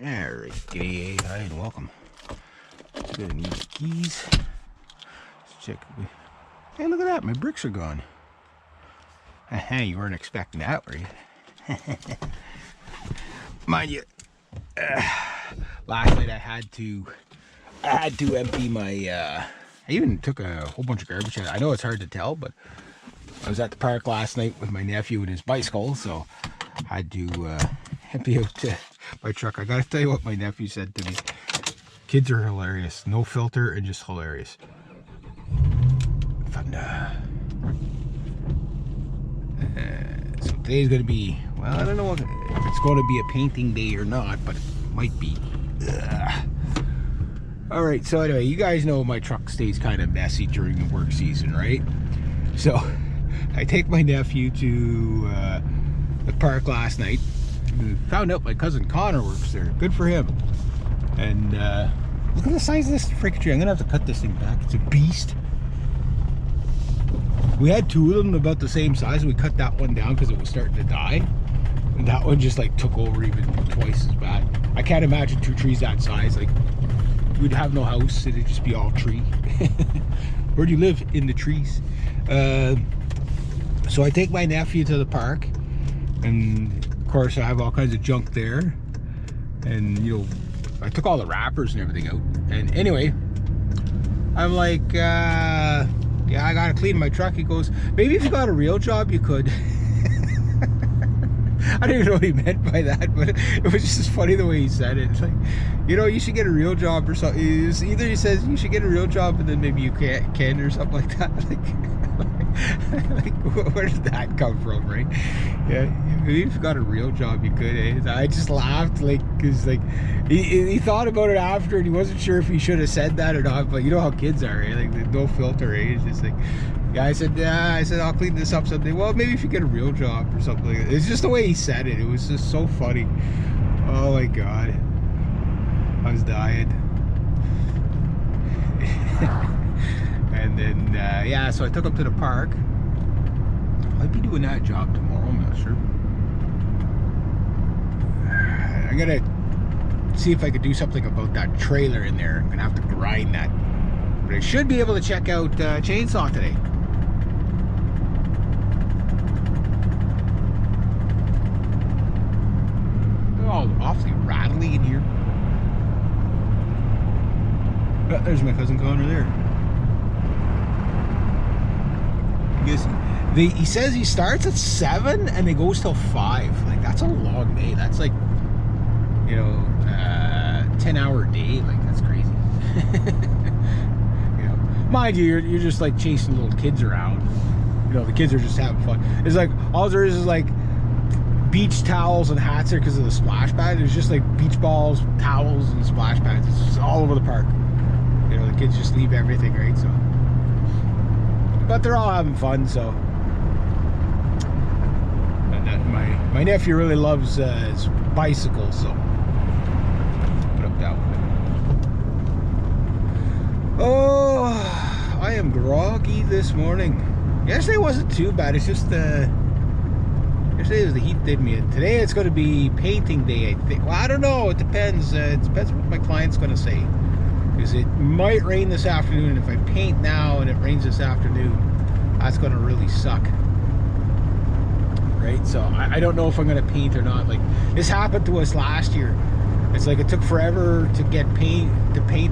Alright, g'day, hi, and welcome. Gonna need the keys. Let's check. Hey, look at that, my bricks are gone. You weren't expecting that, were you? Mind you, last night I had to empty my, I even took a whole bunch of garbage out. I know it's hard to tell, but I was at the park last night with my nephew and his bicycle, so I had to empty out my truck. I gotta tell you what my nephew said to me. Kids are hilarious. No filter and just hilarious. Fun. So today's gonna be, well, I don't know if it's going to be a painting day or not, but it might be. Alright, so anyway, you guys know my truck stays kind of messy during the work season, right? So I take my nephew to the park last night. We found out my cousin Connor works there. Good for him. And look at the size of this freaking tree. I'm gonna have to cut this thing back. It's a beast. We had two of them about the same size, and we cut that one down because it was starting to die. And that one just like took over even twice as bad. I can't imagine two trees that size. Like, we'd have no house. It'd just be all tree. Where do you live? In the trees. So I take my nephew to the park, and of course I have all kinds of junk there. And you know, I took all the wrappers and everything out. And anyway, I'm like, yeah, I gotta clean my truck. He goes, maybe if you got a real job, you could. I don't even know what he meant by that, but it was just funny the way he said it. It's like, you know, you should get a real job or something. Either he says you should get a real job, and then maybe you can or something like that. Like, where did that come from, right? Yeah, if you got a real job, you could. Eh? I just laughed, like, because like he thought about it after, and he wasn't sure if he should have said that or not. But you know how kids are, eh? Like, there's no filter, eh? It's just like, yeah, I said I'll clean this up someday. Well, maybe if you get a real job or something like that. It's just the way he said it. It was just so funny. Oh my god, I was dying. And then, yeah, so I took him to the park. Might be doing that job tomorrow, I'm not sure. I gotta see if I could do something about that trailer in there. I'm gonna have to grind that. But I should be able to check out chainsaw today. They're all awfully rattly in here. Oh, there's my cousin Connor there. He says he starts at 7 and it goes till 5. Like, that's a long day. That's like, you know, 10-hour day. Like, that's crazy. You know, mind you, you're just like chasing little kids around. You know, the kids are just having fun. It's like, all there is like beach towels and hats there because of the splash pad. There's just like beach balls, towels, and splash pads. It's just all over the park. You know, the kids just leave everything, right? So, but they're all having fun, so. And that, my nephew really loves his bicycle, so put up that one. Oh, I am groggy this morning. Yesterday wasn't too bad. It's just yesterday was the heat did me in. Today it's going to be painting day, I think. Well, I don't know. It depends. It depends what my client's going to say. Because it might rain this afternoon, and if I paint now and it rains this afternoon, that's going to really suck. Right? So I don't know if I'm going to paint or not. Like, this happened to us last year. It's like it took forever to get paint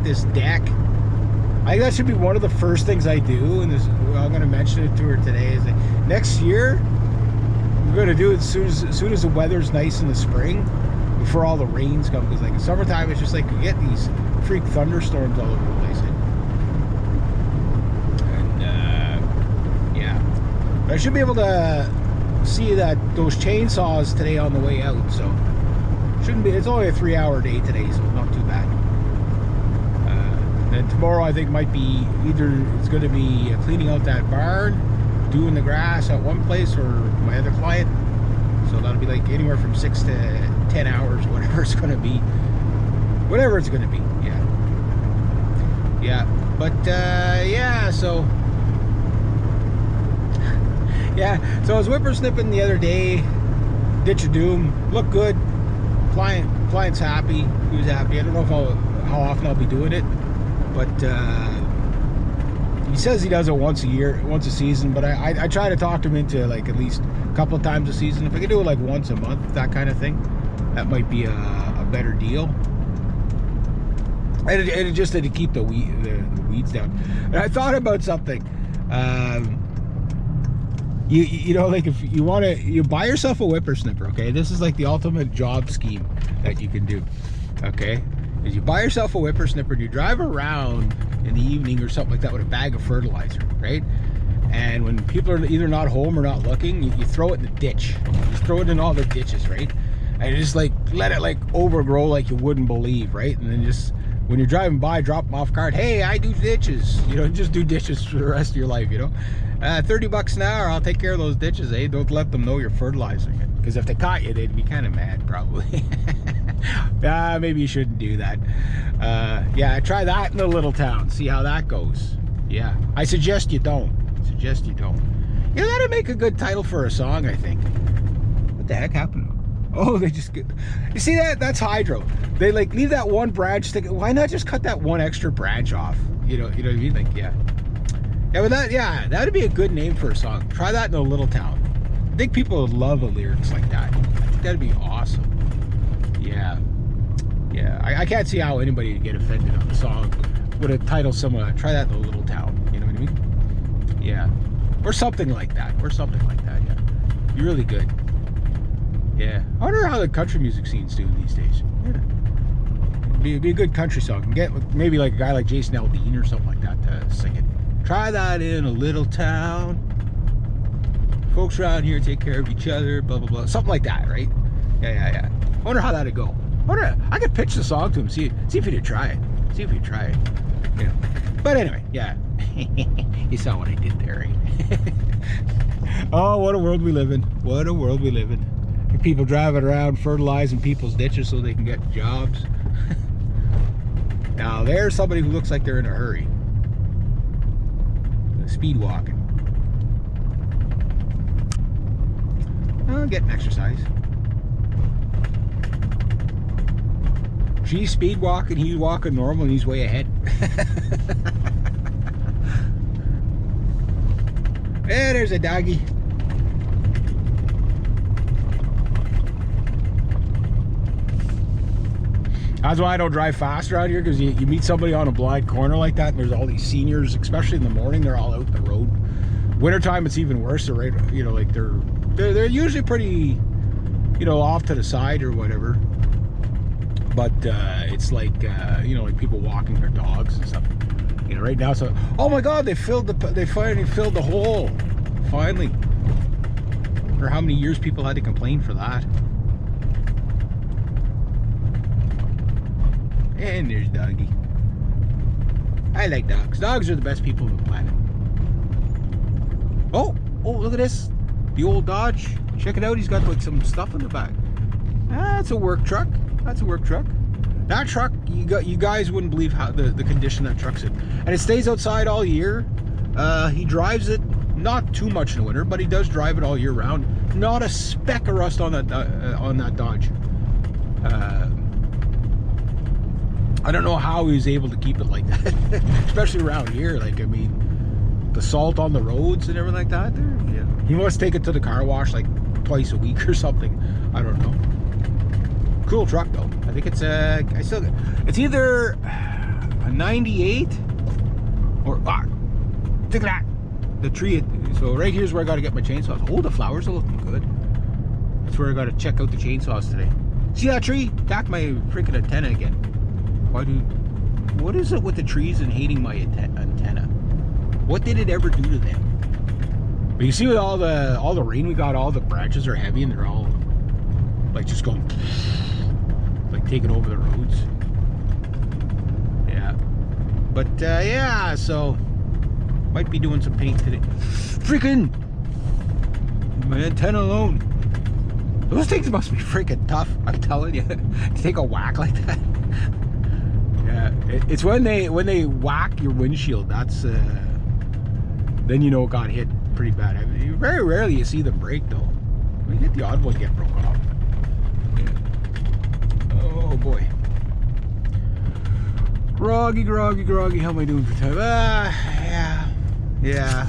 this deck. I think that should be one of the first things I do, and this, well, I'm going to mention it to her today. Is that next year we're going to do it as soon as the weather's nice in the spring, before all the rains come. Because like in summertime, it's just like you get these freak thunderstorms all over the place. And yeah, but I should be able to see those chainsaws today on the way out. So shouldn't be. It's only a 3-hour day today, so not too bad. Then tomorrow I think might be either it's going to be cleaning out that barn, doing the grass at one place, or my other client. So that'll be like anywhere from 6 to 10 hours, whatever it's going to be. Whatever it's going to be, yeah. Yeah, but yeah, so yeah, so I was whippersnipping the other day. Ditch of Doom looked good. client's happy. He was happy. I don't know if how often I'll be doing it, but he says he does it once a season. But I try to talk to him into like at least a couple of times a season. If I could do it like once a month, that kind of thing, that might be a better deal. And it just to keep the weeds down. And I thought about something. You know, like if you want to, you buy yourself a whippersnipper, okay? This is like the ultimate job scheme that you can do, okay? Is you buy yourself a whippersnipper and you drive around in the evening or something like that with a bag of fertilizer, right? And when people are either not home or not looking, you throw it in the ditch. You just throw it in all the ditches, right? And you just like let it like overgrow like you wouldn't believe, right? And then just when you're driving by, drop them off card. Hey, I do ditches. You know, just do ditches for the rest of your life, you know? $30 an hour, I'll take care of those ditches, eh? Don't let them know you're fertilizing it. Because if they caught you, they'd be kind of mad, probably. Maybe you shouldn't do that. Yeah, try that in a little town. See how that goes. Yeah, I suggest you don't. Suggest you don't. You know, that'd make a good title for a song, I think. What the heck happened? Oh, they just get... You see that? That's hydro. They like leave that one branch stick. Why not just cut that one extra branch off? You know what I mean? Like, yeah. Yeah, but that'd be a good name for a song. Try that in a little town. I think people would love a lyrics like that. I think that'd be awesome. Yeah. Yeah, I can't see how anybody would get offended on the song with a title similar. Try that in a little town. You know what I mean? Yeah. Or something like that. Yeah. Be really good. Yeah. I wonder how the country music scene's doing these days. Yeah. Be a good country song. Get maybe like a guy like Jason Aldean or something like that to sing it. Try that in a little town. Folks around here take care of each other, blah, blah, blah. Something like that, right? Yeah. I wonder how that'd go. I could pitch the song to him, see if he'd try it. See if he'd try it. You know. But anyway, yeah. You saw what I did there, right? Oh, what a world we live in. What a world we live in. People driving around fertilizing people's ditches so they can get jobs. Now, there's somebody who looks like they're in a hurry. Speed walking. Oh, getting exercise. She's speed walking, he's walking normal, and he's way ahead. Hey, there's a doggy. That's why I don't drive fast around here, because you meet somebody on a blind corner like that, and there's all these seniors, especially in the morning, they're all out in the road. Wintertime, it's even worse. They're right, you know, like they're usually pretty, you know, off to the side or whatever. But it's like, you know, like people walking their dogs and stuff. You know, right now, so oh my God, they finally filled the hole. Finally. I wonder how many years people had to complain for that. And there's Doggy. I like dogs. Dogs are the best people on the planet. Oh, look at this. The old Dodge. Check it out. He's got like some stuff in the back. That's a work truck. That truck, you guys wouldn't believe how the condition that truck's in. And it stays outside all year. He drives it not too much in the winter, but he does drive it all year round. Not a speck of rust on that Dodge. I don't know how he was able to keep it like that, especially around here. Like, I mean, the salt on the roads and everything like that. Yeah. He must take it to the car wash like twice a week or something. I don't know. Cool truck though. I think it's it's either a 98 or look at that. The tree. So right here's where I got to get my chainsaws. Oh, the flowers are looking good. That's where I got to check out the chainsaws today. See that tree? Attacked my freaking antenna again. What is it with the trees and hating my antenna? What did it ever do to them? But you see with all the rain we got, all the branches are heavy and they're all like just going like taking over the roads. Yeah. But yeah, so might be doing some paint today. Freaking my antenna alone. Those things must be freaking tough, I'm telling you. To take a whack like that. Yeah, it's when they whack your windshield, that's then you know it got hit pretty bad. I mean, very rarely you see them break though. We get the odd one get broken off. Oh boy. Groggy. How am I doing for time? Yeah.